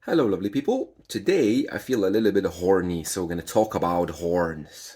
Hello, lovely people. Today I feel a little bit horny, so we're going to talk about horns.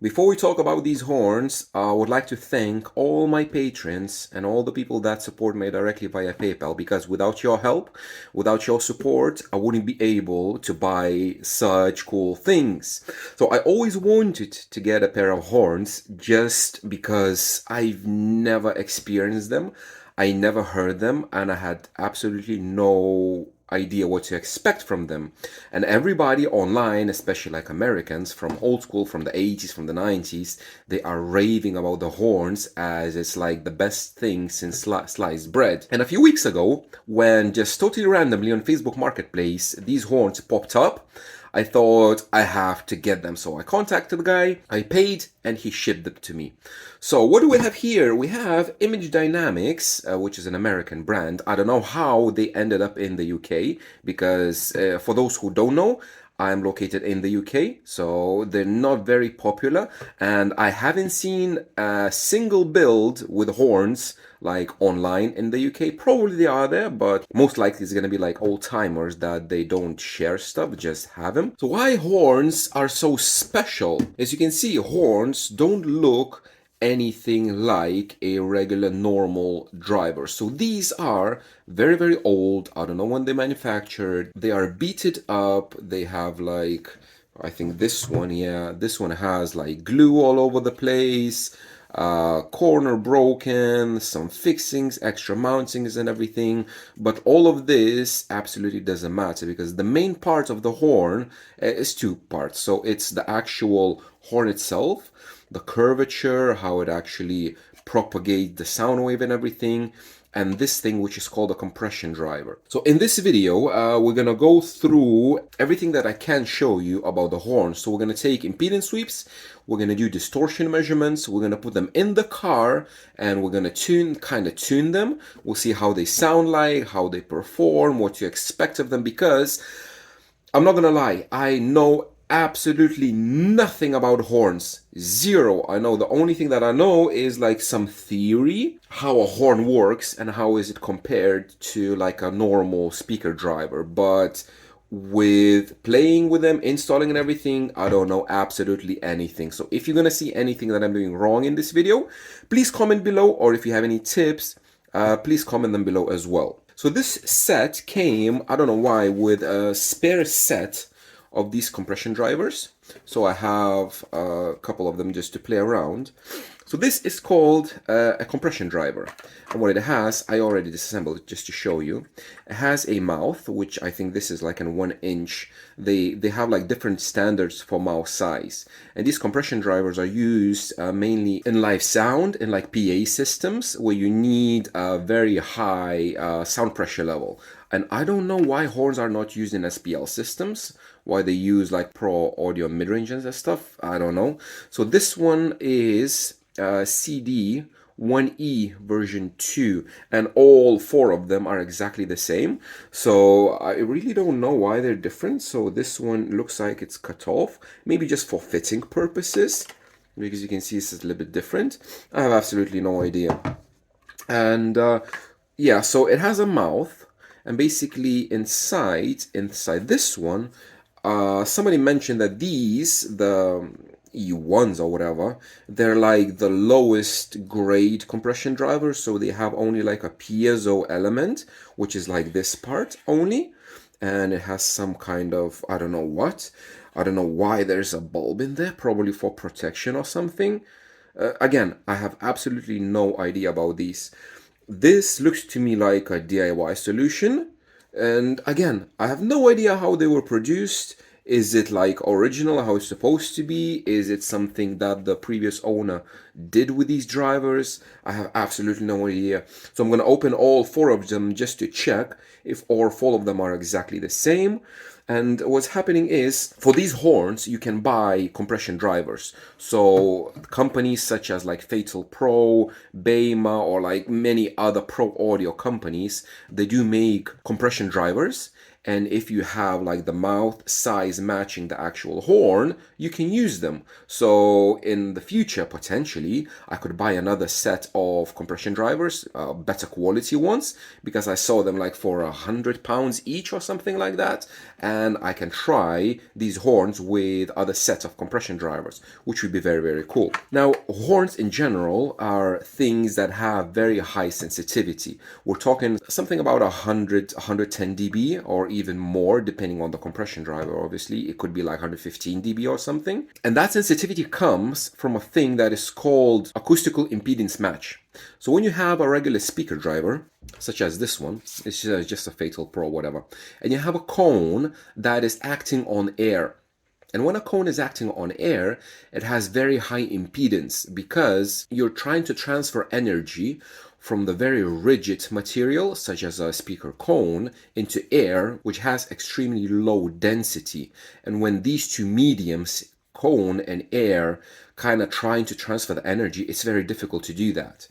Before we talk about these horns, I would like to thank all my patrons and all the people that support me directly via PayPal because without your help, without your support, I wouldn't be able to buy such cool things. So I always wanted to get a pair of horns just because I've never experienced them. I never heard them and I had absolutely no idea what to expect from them. And everybody online, especially like Americans from old school, from the 80s, from the 90s, they are raving about the horns as it's like the best thing since sliced bread. And a few weeks ago, when just totally randomly on Facebook Marketplace, these horns popped up, I thought I have to get them. So I contacted the guy, I paid, and he shipped them to me. So what do we have here? We have Image Dynamics, which is an American brand. I don't know how they ended up in the UK because for those who don't know, I'm located in the UK, so they're not very popular, and I haven't seen a single build with horns like online in the UK. Probably they are there, but most likely it's gonna be like old timers that they don't share stuff, just have them. So why horns are so special? As you can see, horns don't look anything like a regular normal driver. So these are very, very old. I don't know when they manufactured. They are beaten up. They have like, I think this one, yeah, this one has like glue all over the place, corner broken, some fixings, extra mountings and everything. But all of this absolutely doesn't matter because the main part of the horn is two parts. So it's the actual horn itself, the curvature, how it actually propagates the sound wave and everything, and this thing which is called a compression driver. So in this video, we're gonna go through everything that I can show you about the horn. So we're gonna take impedance sweeps, we're gonna do distortion measurements, we're gonna put them in the car, and we're gonna kind of tune them. We'll see how they sound like, how they perform, what you expect of them, because I'm not gonna lie, I know absolutely nothing about horns. Zero. I know the only thing that I know is like some theory, how a horn works and how is it compared to like a normal speaker driver. But with playing with them, installing and everything, I don't know absolutely anything. So if you're gonna see anything that I'm doing wrong in this video, please comment below, or if you have any tips, please comment them below as well. So this set came, I don't know why, with a spare set of these compression drivers. So I have a couple of them just to play around. So this is called a compression driver. And what it has, I already disassembled it just to show you. It has a mouth, which I think this is like an 1 inch. They have like different standards for mouth size. And these compression drivers are used mainly in live sound, in like PA systems, where you need a very high sound pressure level. And I don't know why horns are not used in SPL systems, why they use like Pro Audio mid-ranges and stuff. I don't know. So this one is CD 1E version 2, and all four of them are exactly the same. So I really don't know why they're different. So this one looks like it's cut off, maybe just for fitting purposes, because you can see this is a little bit different. I have absolutely no idea. And yeah, so it has a mouth, and basically inside this one, somebody mentioned that these, the E1s or whatever, they're like the lowest grade compression drivers, so they have only like a piezo element, which is like this part only, and it has some kind of, I don't know what, I don't know why there's a bulb in there, probably for protection or something. Again, I have absolutely no idea about these. This looks to me like a DIY solution. And again, I have no idea how they were produced. Is it like original, how it's supposed to be? Is it something that the previous owner did with these drivers? I have absolutely no idea. So I'm going to open all four of them just to check if all four of them are exactly the same. And what's happening is, for these horns, you can buy compression drivers. So companies such as like Fatal Pro, Bema, or like many other pro audio companies, they do make compression drivers. and if you have like the mouth size matching the actual horn, you can use them. So in the future, potentially, I could buy another set of compression drivers, better quality ones, because I saw them like for £100 each or something like that, and I can try these horns with other sets of compression drivers, which would be very, very cool. Now, horns in general are things that have very high sensitivity. We're talking something about 100, 110 dB or even more, depending on the compression driver. Obviously, it could be like 115 dB or something. And that sensitivity comes from a thing that is called acoustical impedance match. So when you have a regular speaker driver, such as this one, it's just a Fatal Pro, whatever, and you have a cone that is acting on air. And when a cone is acting on air, it has very high impedance because you're trying to transfer energy from the very rigid material, such as a speaker cone, into air, which has extremely low density. And when these two mediums, cone and air, kind of trying to transfer the energy, it's very difficult to do that.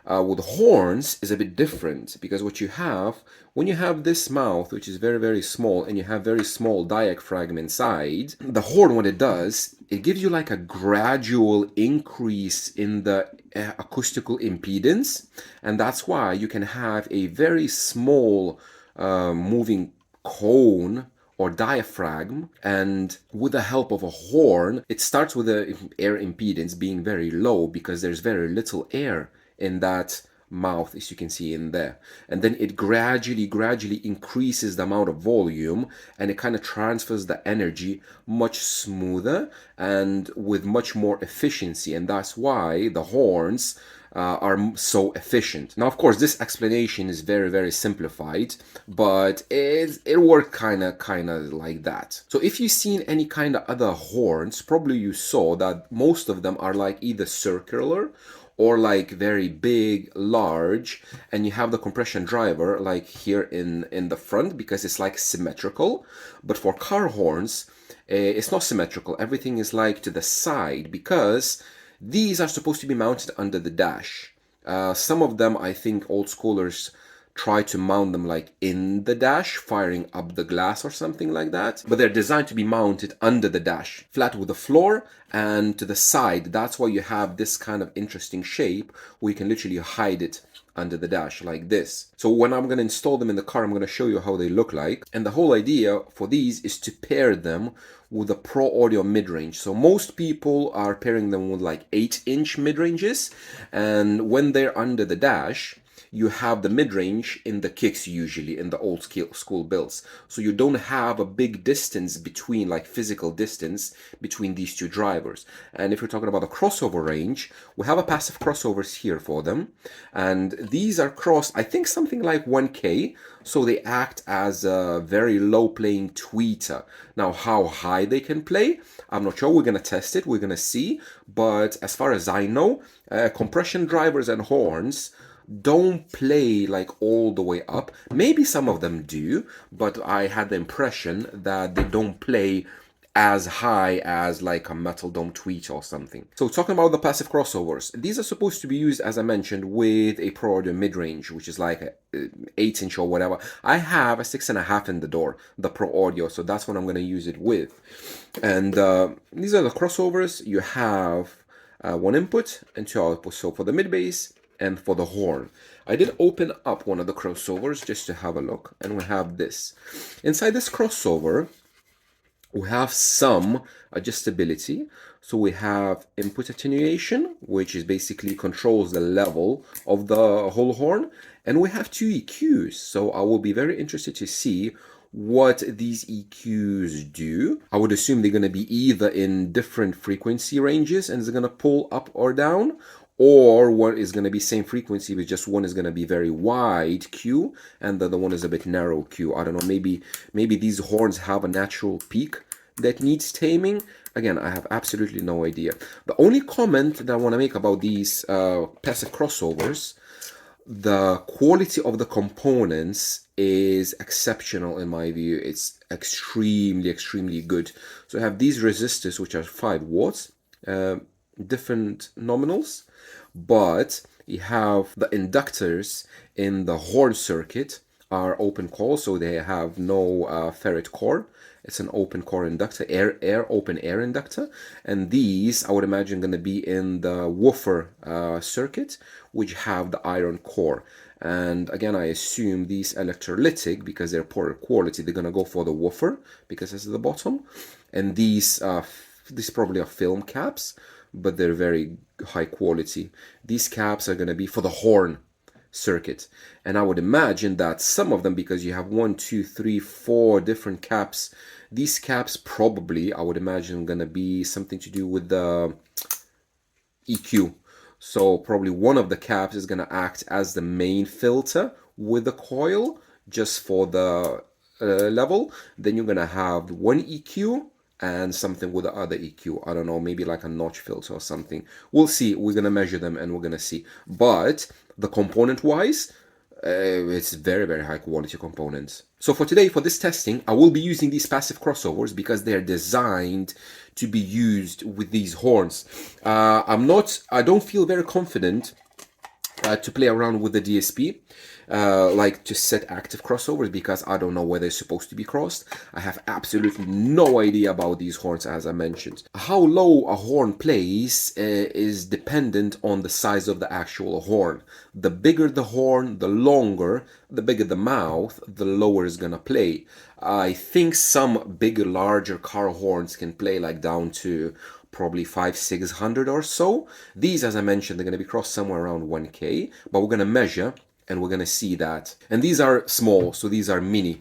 With horns is a bit different because what you have, when you have this mouth, which is very, very small, and you have very small diaphragm inside, the horn, what it does, it gives you like a gradual increase in the acoustical impedance. And that's why you can have a very small moving cone or diaphragm, and with the help of a horn, it starts with the air impedance being very low because there's very little air in that mouth, as you can see in there, and then it gradually increases the amount of volume, and it kind of transfers the energy much smoother and with much more efficiency. And that's why the horns are so efficient. Now, of course, this explanation is very, very simplified, but it worked kind of like that. So if you've seen any kind of other horns, probably you saw that most of them are like either circular or like very big, large, and you have the compression driver like here in the front because it's like symmetrical. But for car horns, it's not symmetrical. Everything is like to the side because these are supposed to be mounted under the dash. Some of them, I think old schoolers try to mount them like in the dash, firing up the glass or something like that. But they're designed to be mounted under the dash, flat with the floor and to the side. That's why you have this kind of interesting shape where you can literally hide it under the dash like this. So when I'm going to install them in the car, I'm going to show you how they look like. And the whole idea for these is to pair them with a Pro Audio mid-range. So most people are pairing them with like 8-inch mid-ranges, and when they're under the dash, you have the mid-range in the kicks, usually in the old school builds. So you don't have a big distance between, like physical distance between these two drivers. And if you're talking about a crossover range, we have a passive crossovers here for them. And these are crossed, I think something like 1K. So they act as a very low playing tweeter. Now, how high they can play, I'm not sure. We're going to test it. We're going to see. But as far as I know, compression drivers and horns don't play like all the way up. Maybe some of them do, but I had the impression that they don't play as high as like a Metal Dome Tweet or something. So talking about the passive crossovers, these are supposed to be used, as I mentioned, with a Pro Audio mid-range, which is like a 8-inch or whatever. I have a 6.5 in the door, the Pro Audio, so that's what I'm going to use it with. And these are the crossovers. You have one input and two outputs. So for the mid bass and for the horn. I did open up one of the crossovers just to have a look, and we have this. Inside this crossover, we have some adjustability. So we have input attenuation, which is basically controls the level of the whole horn, and we have two EQs. So I will be very interested to see what these EQs do. I would assume they're going to be either in different frequency ranges and it's going to pull up or down, or one is going to be same frequency, but just one is going to be very wide Q and the other one is a bit narrow Q. I don't know, maybe these horns have a natural peak that needs taming. Again, I have absolutely no idea. The only comment that I want to make about these passive crossovers, the quality of the components is exceptional in my view. It's extremely good. So I have these resistors, which are 5 watts, different nominals, but you have the inductors in the horn circuit are open core, so they have no ferrite core. It's an open core inductor, open air inductor. And these, I would imagine, going to be in the woofer circuit, which have the iron core. And again, I assume these electrolytic, because they're poor quality, they're going to go for the woofer, because it's at the bottom. And these probably are film caps, but they're very high quality. These caps are going to be for the horn circuit. And I would imagine that some of them, because you have 1, 2, 3, 4 different caps, these caps probably, I would imagine, going to be something to do with the EQ. So probably one of the caps is going to act as the main filter with the coil just for the level. Then you're going to have one EQ and something with the other EQ. I don't know, maybe like a notch filter or something. We'll see. We're going to measure them and we're going to see. But the component wise, it's very, very high quality components. So for today, for this testing, I will be using these passive crossovers because they're designed to be used with these horns. I don't feel very confident to play around with the DSP, like to set active crossovers, because I don't know where they're supposed to be crossed. I have absolutely no idea about these horns, as I mentioned. How low a horn plays is dependent on the size of the actual horn. The bigger the horn, the longer, the bigger the mouth, the lower it's gonna play. I think some bigger, larger car horns can play like down to probably 500-600 or so. These, as I mentioned, they're going to be crossed somewhere around 1K, but we're going to measure and we're going to see that. And these are small, so these are mini.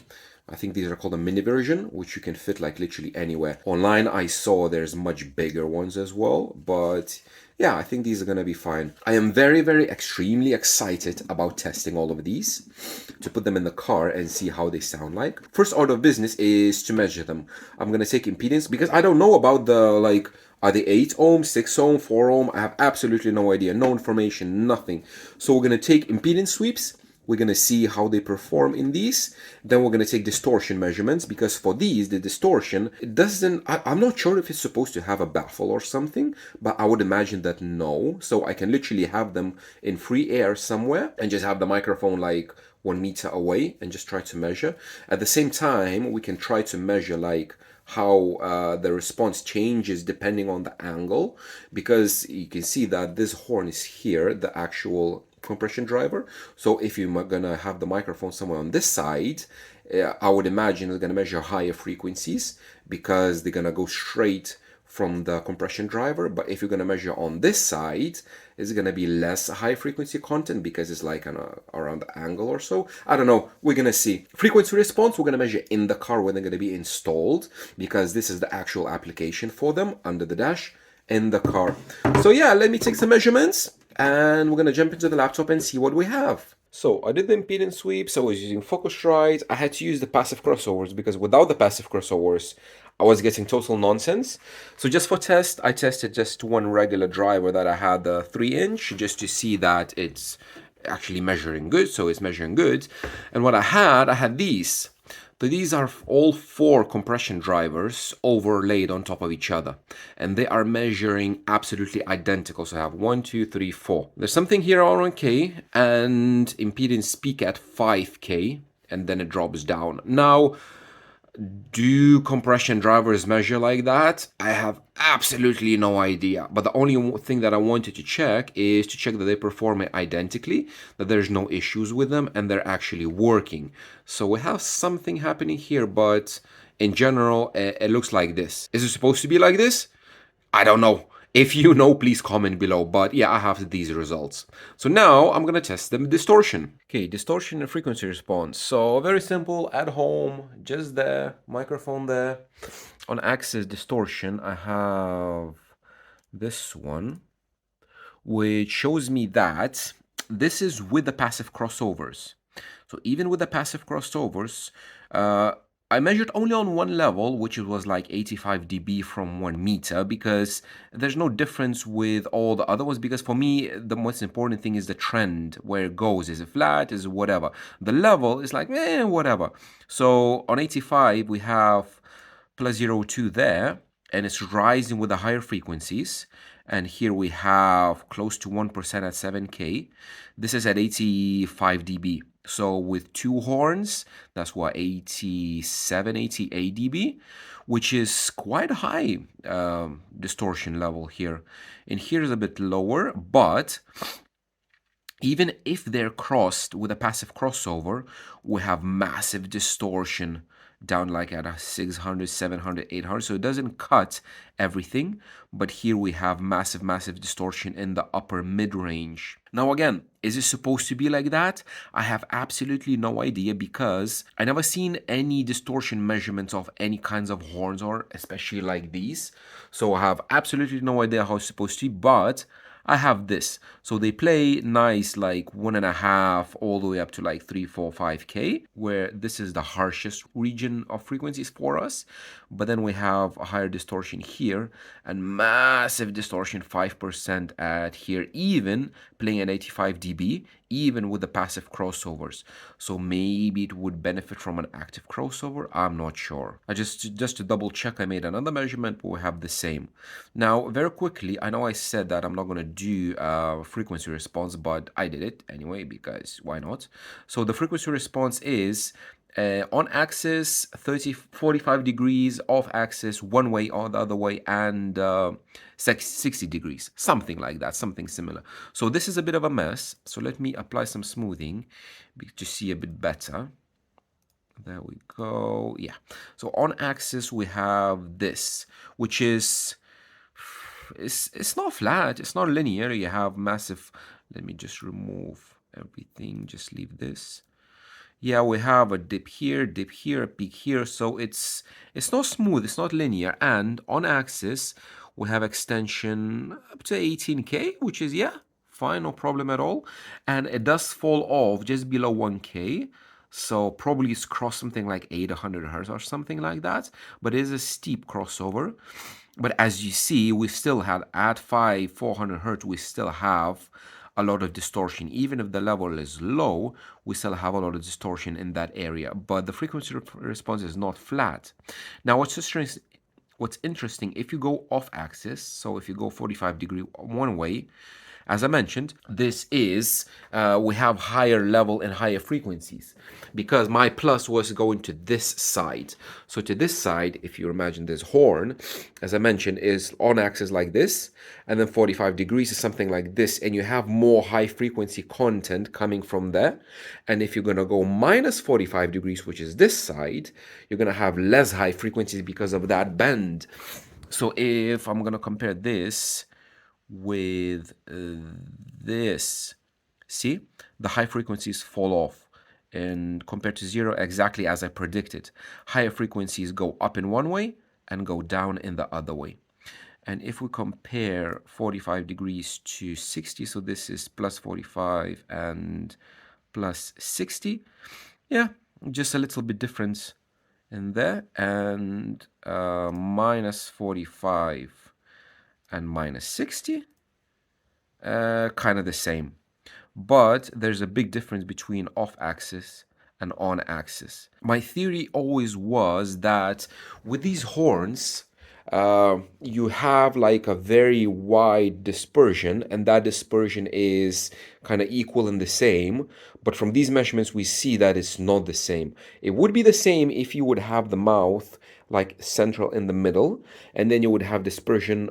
I think these are called a mini version, which you can fit like literally anywhere. Online, I saw there's much bigger ones as well, but yeah, I think these are going to be fine. I am very, very extremely excited about testing all of these, to put them in the car and see how they sound like. First order of business is to measure them. I'm going to take impedance because I don't know about the, like, are they 8 ohm, 6 ohm, 4 ohm? I have absolutely no idea. No information, nothing. So we're going to take impedance sweeps. We're going to see how they perform in these. Then we're going to take distortion measurements, because for these, the distortion, it doesn't, I'm not sure if it's supposed to have a baffle or something, but I would imagine that no. So I can literally have them in free air somewhere and just have the microphone like 1 meter away and just try to measure. At the same time, we can try to measure like how the response changes depending on the angle, because you can see that this horn is here, the actual compression driver. So if you're gonna have the microphone somewhere on this side, I would imagine it's gonna measure higher frequencies because they're gonna go straight from the compression driver. But if you're going to measure on this side, it's going to be less high frequency content because it's like around the angle or so. I don't know. We're going to see. Frequency response, we're going to measure in the car when they're going to be installed, because this is the actual application for them under the dash in the car. So yeah, let me take some measurements and we're going to jump into the laptop and see what we have. So I did the impedance sweeps. I was using Focusrite. I had to use the passive crossovers because without the passive crossovers, I was getting total nonsense. So just for test, I tested just one regular driver that I had, the 3-inch, just to see that it's actually measuring good. So it's measuring good. And what I had these. So these are all 4 compression drivers overlaid on top of each other, and they are measuring absolutely identical. So I have 1, 2, 3, 4. There's something here on 1K and impedance peak at 5K, and then it drops down. Now, do compression drivers measure like that? I have absolutely no idea. But the only thing that I wanted to check is to check that they perform it identically, that there's no issues with them, and they're actually working. So we have something happening here, but in general, it looks like this. Is it supposed to be like this? I don't know. If you know, please comment below. But yeah, I have these results. So now I'm going to test the distortion. Okay, distortion and frequency response. So very simple, at home, just there, microphone there. On axis distortion, I have this one, which shows me that this is with the passive crossovers. So even with the passive crossovers, I measured only on one level, which was like 85 dB from 1 meter, because there's no difference with all the other ones, because for me, the most important thing is the trend, where it goes. Is it flat? Is it whatever? The level is like, whatever. So on 85, we have plus 0.2 there, and it's rising with the higher frequencies. And here we have close to 1% at 7K. This is at 85 dB. So with two horns, that's what, 87, 88 dB, which is quite high distortion level here. And here is a bit lower, but even if they're crossed with a passive crossover, we have massive distortion down like at a 600, 700, 800. So it doesn't cut everything, but here we have massive distortion in the upper mid-range. Now again, is it supposed to be like that? I have absolutely no idea because I never seen any distortion measurements of any kinds of horns, or especially like these. So I have absolutely no idea how it's supposed to be, but I have this. So they play nice like 1.5 all the way up to like 3, 4, 5K, where this is the harshest region of frequencies for us. But then we have a higher distortion here and massive distortion 5% at here, even playing at 85 dB, even with the passive crossovers. So maybe it would benefit from an active crossover. I'm not sure. Just to double check, I made another measurement, but we have the same. Now, very quickly, I know I said that I'm not going to do frequency response, but I did it anyway because why not? So the frequency response is on axis 45 degrees, off axis one way or the other way, and 60 degrees, something like that, something similar. So this is a bit of a mess, so let me apply some smoothing to see a bit better. There we go. Yeah, so on axis we have this, which is it's not flat, it's not linear. You have massive, let me just remove everything, just leave this. Yeah, we have a dip here, a peak here. So it's not smooth, it's not linear. And on axis, we have extension up to 18K, which is, yeah, fine, no problem at all. And it does fall off just below 1K. So probably it's crossed something like 800 hertz or something like that. But it is a steep crossover. But as you see, we still have at 400 hertz, we still have a lot of distortion. Even if the level is low, we still have a lot of distortion in that area. But the frequency response is not flat. Now, what's interesting, if you go off axis, so if you go 45 degree one way, as I mentioned, this is, we have higher level and higher frequencies because my plus was going to this side. So to this side, if you imagine this horn, as I mentioned, is on axis like this, and then 45 degrees is something like this, and you have more high frequency content coming from there. And if you're going to go minus 45 degrees, which is this side, you're going to have less high frequencies because of that bend. So if I'm going to compare this with this, see, the high frequencies fall off, and compared to 0, exactly as I predicted. Higher frequencies go up in one way and go down in the other way. And if we compare 45 degrees to 60, so this is plus 45 and plus 60, yeah, just a little bit difference in there, and minus 45 and minus 60, kind of the same. But there's a big difference between off-axis and on-axis. My theory always was that with these horns, you have like a very wide dispersion, and that dispersion is kind of equal and the same. But from these measurements, we see that it's not the same. It would be the same if you would have the mouth like central in the middle, and then you would have dispersion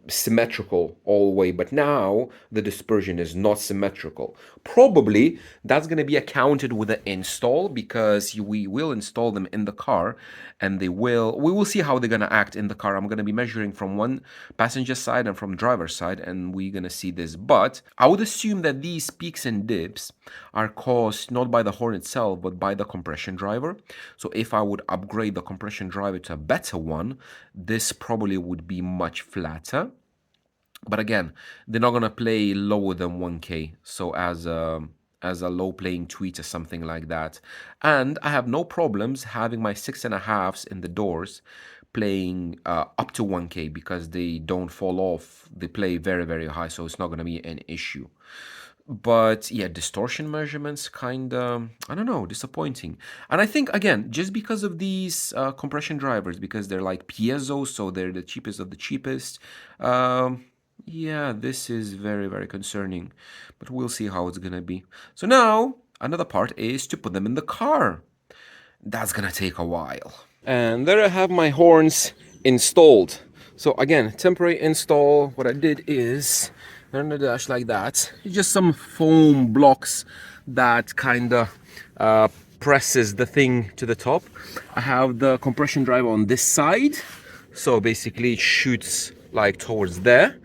symmetrical all the way. But now the dispersion is not symmetrical. Probably that's going to be accounted with the install, because we will install them in the car, and we will see how they're going to act in the car. I'm going to be measuring from one passenger side and from driver's side, and we're going to see this. But I would assume that these peaks and dips are caused not by the horn itself, but by the compression driver. So if I would upgrade the compression driver to a better one, this probably would be much flatter. But again, they're not going to play lower than 1K. So as a low playing tweet or something like that. And I have no problems having my 6.5s in the doors playing up to 1K, because they don't fall off. They play very high, so it's not going to be an issue. But yeah, distortion measurements kind of, I don't know, disappointing. And I think, again, just because of these compression drivers, because they're like piezo, so they're the cheapest of the cheapest, yeah, this is very concerning. But we'll see how it's gonna be. So now Another part is to put them in the car. That's gonna take a while. And there I have my horns installed. So again, temporary install. What I did is on the dash like that. Just some foam blocks that kind of presses the thing to the top. I have the compression driver on this side, so basically it shoots like towards there,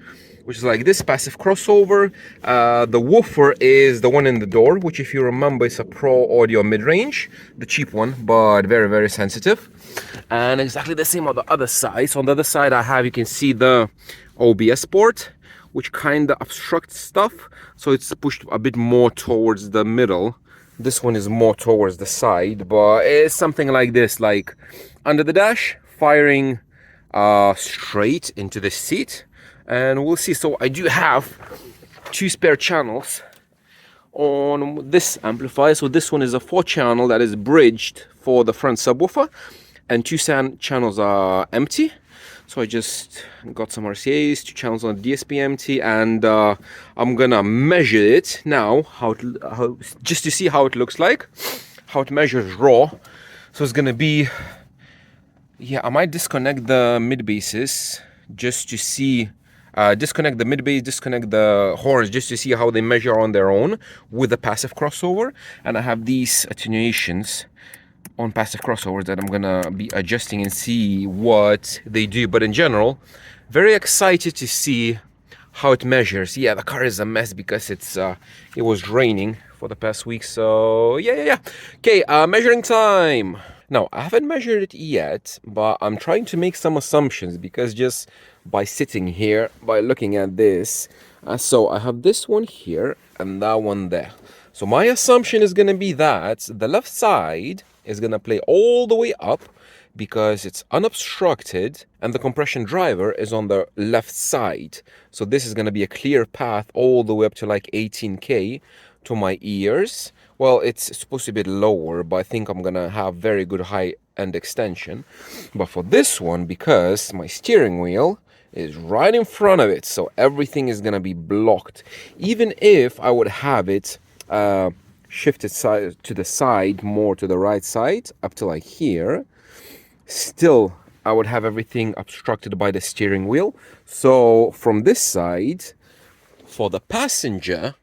which is like this passive crossover. The woofer is the one in the door, which if you remember is a Pro Audio mid-range, the cheap one, but very, very sensitive. And exactly the same on the other side. So on the other side I have, you can see the OBS port, which kind of obstructs stuff. So it's pushed a bit more towards the middle. This one is more towards the side, but it's something like this, like under the dash, firing straight into the seat. And we'll see. So I do have 2 spare channels on this amplifier. So this one is a 4-channel that is bridged for the front subwoofer, and 2 channels are empty. So I just got some RCAs, 2 channels on DSP empty, and I'm gonna measure it now, just to see how it looks like, how it measures raw. So it's gonna be, yeah, I might disconnect the mid basses just to see, disconnect the mid bass, disconnect the horns just to see how they measure on their own with the passive crossover. And I have these attenuations on passive crossovers that I'm gonna be adjusting and see what they do. But in general, very excited to see how it measures. Yeah, the car is a mess because it was raining for the past week. So yeah. Okay, measuring time. Now, I haven't measured it yet, but I'm trying to make some assumptions because just by sitting here, by looking at this, so I have this one here and that one there. So my assumption is going to be that the left side is going to play all the way up because it's unobstructed and the compression driver is on the left side. So this is going to be a clear path all the way up to like 18K to my ears. Well, it's supposed to be lower, but I think I'm gonna have very good high end extension. But for this one, because my steering wheel is right in front of it, so everything is gonna be blocked. Even if I would have it shifted side to the side, more to the right side, up to like here, still I would have everything obstructed by the steering wheel. So from this side, for the passenger,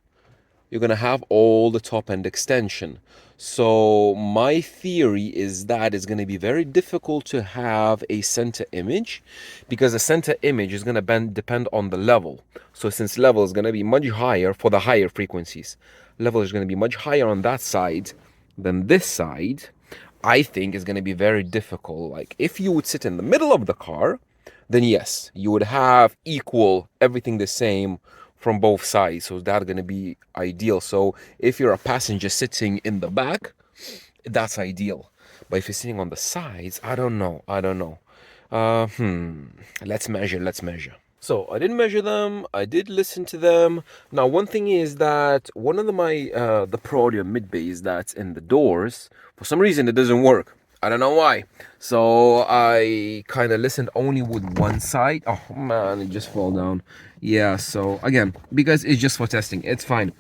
you're going to have all the top end extension. So my theory is that it's going to be very difficult to have a center image because the center image is going to depend on the level. So since level is going to be much higher for the higher frequencies, level is going to be much higher on that side than this side, I think is going to be very difficult. Like if you would sit in the middle of the car, then yes, you would have equal, everything the same from both sides. So that's going to be ideal. So if you're a passenger sitting in the back, that's ideal. But if you're sitting on the sides, I don't know. Let's measure. So I didn't measure them. I did listen to them. Now, one thing is that one of the Pro Audio mid bass that's in the doors, for some reason it doesn't work. I don't know why. So I kind of listened only with one side. Oh man, it just fell down. Yeah, so again, because it's just for testing, it's fine.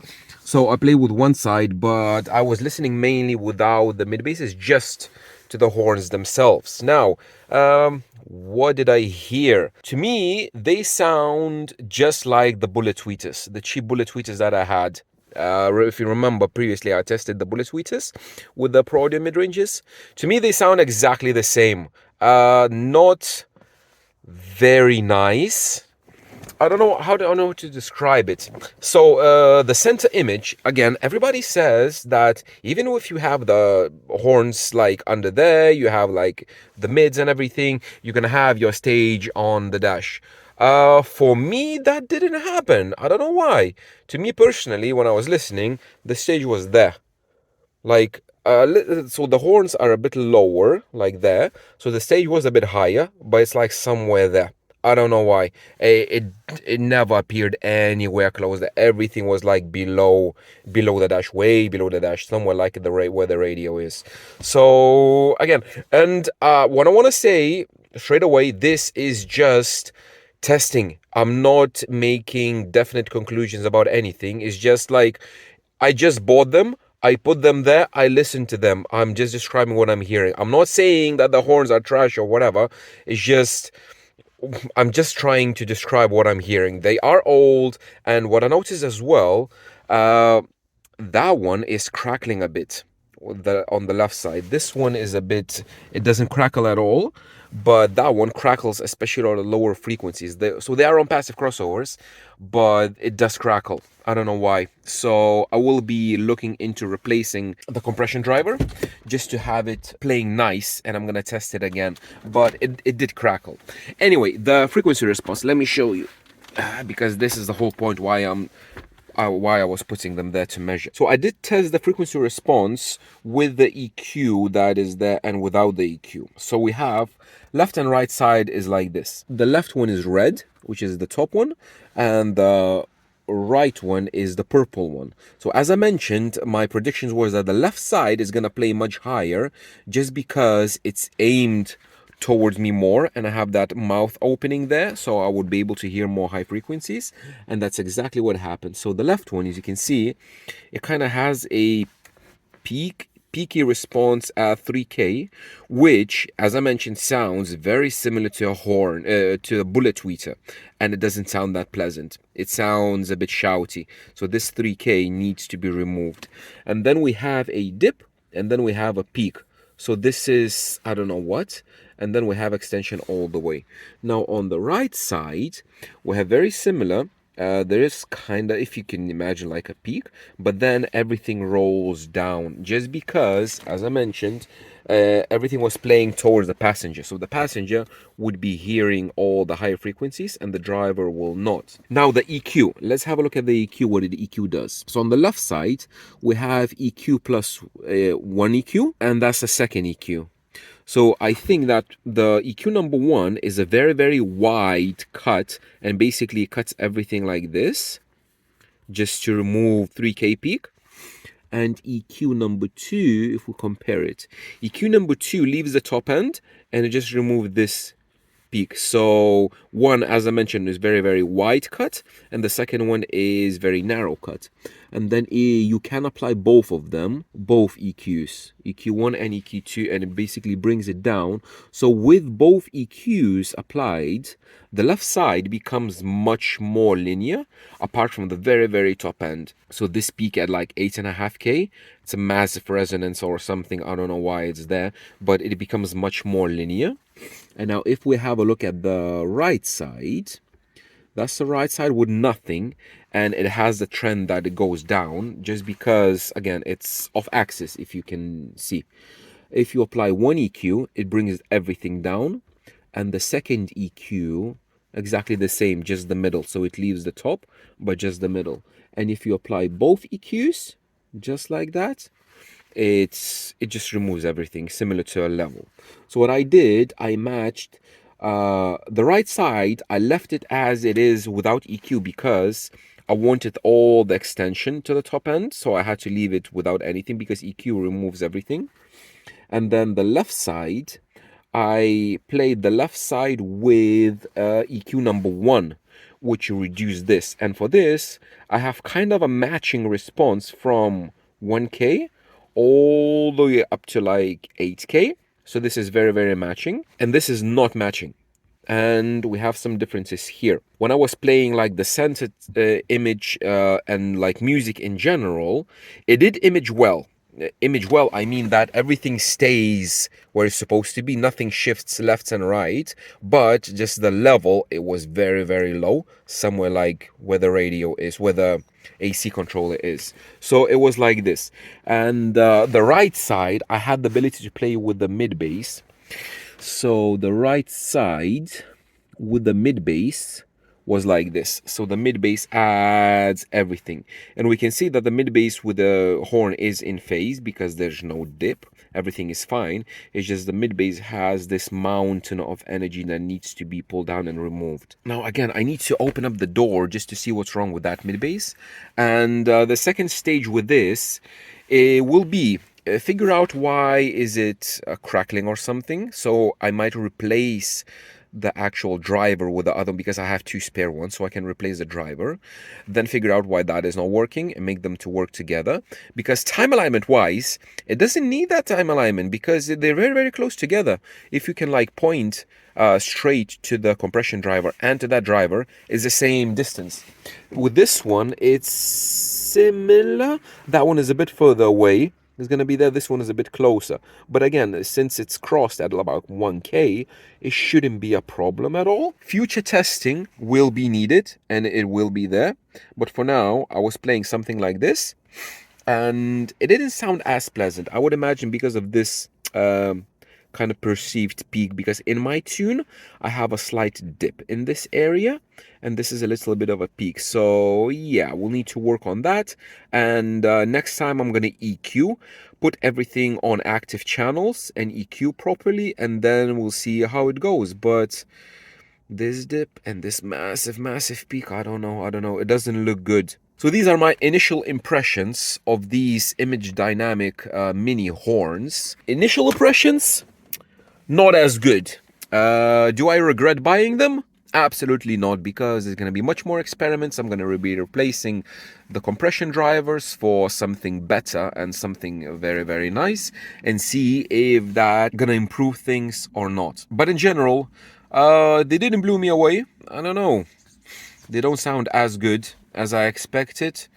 So I play with one side, but I was listening mainly without the mid basses, just to the horns themselves. Now, what did I hear? To me, they sound just like the Bullet Tweeters, the cheap Bullet Tweeters that I had. If you remember previously, I tested the Bullet Tweeters with the Pro Audio mid-ranges. To me, they sound exactly the same. Not very nice. I don't know to describe it. So the center image, again, everybody says that even if you have the horns like under there, you have like the mids and everything, you're gonna have your stage on the dash. For me, that didn't happen. I don't know why. To me personally, when I was listening, the stage was there. Like, so the horns are a bit lower, like there. So the stage was a bit higher, but it's like somewhere there. I don't know why. It never appeared anywhere close. Everything was like below the dash, way below the dash, somewhere like where the radio is. So again, and what I want to say straight away, this is just testing. I'm not making definite conclusions about anything. It's just like I just bought them. I put them there, I listen to them. I'm just describing what I'm hearing. I'm not saying that the horns are trash or whatever. It's just, I'm just trying to describe what I'm hearing. They are old, and what I noticed as well, uh, that one is crackling a bit. On the left side, this one is a bit. It doesn't crackle at all, but that one crackles, especially on the lower frequencies. So they are on passive crossovers, but it does crackle. I don't know why. So I will be looking into replacing the compression driver just to have it playing nice, and I'm gonna test it again. But it did crackle. Anyway, the frequency response. Let me show you, because this is the whole point why I was putting them there to measure. So I did test the frequency response with the EQ that is there and without the EQ. So we have left and right side is like this. The left one is red, which is the top one, and the right one is the purple one. So as I mentioned, my predictions was that the left side is going to play much higher just because it's aimed towards me more, and I have that mouth opening there, so I would be able to hear more high frequencies, and that's exactly what happened. So the left one, as you can see, it kind of has a peaky response at 3K, which, as I mentioned, sounds very similar to a horn, to a bullet tweeter, and it doesn't sound that pleasant. It sounds a bit shouty. So this 3K needs to be removed. And then we have a dip, and then we have a peak. So this is, I don't know what, and then we have extension all the way. Now on the right side, we have very similar. There is kind of, if you can imagine, like a peak, but then everything rolls down just because, as I mentioned, everything was playing towards the passenger. So the passenger would be hearing all the higher frequencies and the driver will not. Now the EQ, let's have a look at the EQ, what the EQ does. So on the left side, we have EQ plus one EQ, and that's the second EQ. So I think that the EQ number one is a very, very wide cut, and basically cuts everything like this just to remove 3K peak. And EQ number two, if we compare it, EQ number two leaves the top end and it just removes this peak. So one, as I mentioned, is very, very wide cut, and the second one is very narrow cut. And then you can apply both of them, both EQs, EQ1 and EQ2, and it basically brings it down. So with both EQs applied, the left side becomes much more linear, apart from the very, very top end. So this peak at like 8.5K, it's a massive resonance or something. I don't know why it's there, but it becomes much more linear. And now if we have a look at the right side, that's the right side with nothing, and it has the trend that it goes down just because, again, it's off axis, if you can see. If you apply one EQ, it brings everything down, and the second EQ, exactly the same, just the middle. So it leaves the top, but just the middle. And if you apply both EQs, just like that, it just removes everything, similar to a level. So what I did, I matched the right side. I left it as it is without EQ because I wanted all the extension to the top end, so I had to leave it without anything because EQ removes everything. And then the left side, I played the left side with EQ number one, which reduced this. And for this, I have kind of a matching response from 1K all the way up to like 8K. So this is very, very matching, and this is not matching. And we have some differences here. When I was playing like the centered image and like music in general, it did image well. Image well, I mean that everything stays where it's supposed to be, nothing shifts left and right, but just the level, it was very, very low, somewhere like where the radio is, where the AC controller is. So it was like this. And the right side, I had the ability to play with the mid bass. So the right side with the mid bass was like this. So the mid bass adds everything, and we can see that the mid bass with the horn is in phase because there's no dip, everything is fine. It's just the mid bass has this mountain of energy that needs to be pulled down and removed. Now again, I need to open up the door just to see what's wrong with that mid bass. And the second stage with this, it will be figure out why is it crackling or something. So I might replace the actual driver with the other, because I have two spare ones, so I can replace the driver, then figure out why that is not working and make them to work together. Because time alignment wise, it doesn't need that time alignment because they're very, very close together. If you can like point straight to the compression driver and to that driver, is the same distance. With this one, it's similar. That one is a bit further away. It's going to be there. This one is a bit closer. But again, since it's crossed at about 1K, it shouldn't be a problem at all. Future testing will be needed and it will be there. But for now, I was playing something like this and it didn't sound as pleasant. I would imagine because of this kind of perceived peak, because in my tune I have a slight dip in this area and this is a little bit of a peak. So yeah, we'll need to work on that. And next time I'm going to EQ, put everything on active channels and EQ properly, and then we'll see how it goes. But this dip and this massive peak, I don't know, it doesn't look good. So these are my initial impressions of these Image Dynamic mini horns. Initial impressions, not as good. Do I regret buying them? Absolutely not, because there's going to be much more experiments. I'm going to be replacing the compression drivers for something better and something very, very nice, and see if that's going to improve things or not. But in general, they didn't blow me away. I don't know. They don't sound as good as I expected.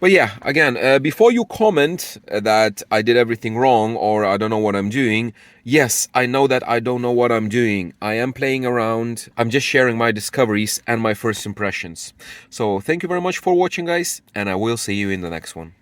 But yeah, again, before you comment that I did everything wrong or I don't know what I'm doing, yes, I know that I don't know what I'm doing. I am playing around. I'm just sharing my discoveries and my first impressions. So thank you very much for watching, guys, and I will see you in the next one.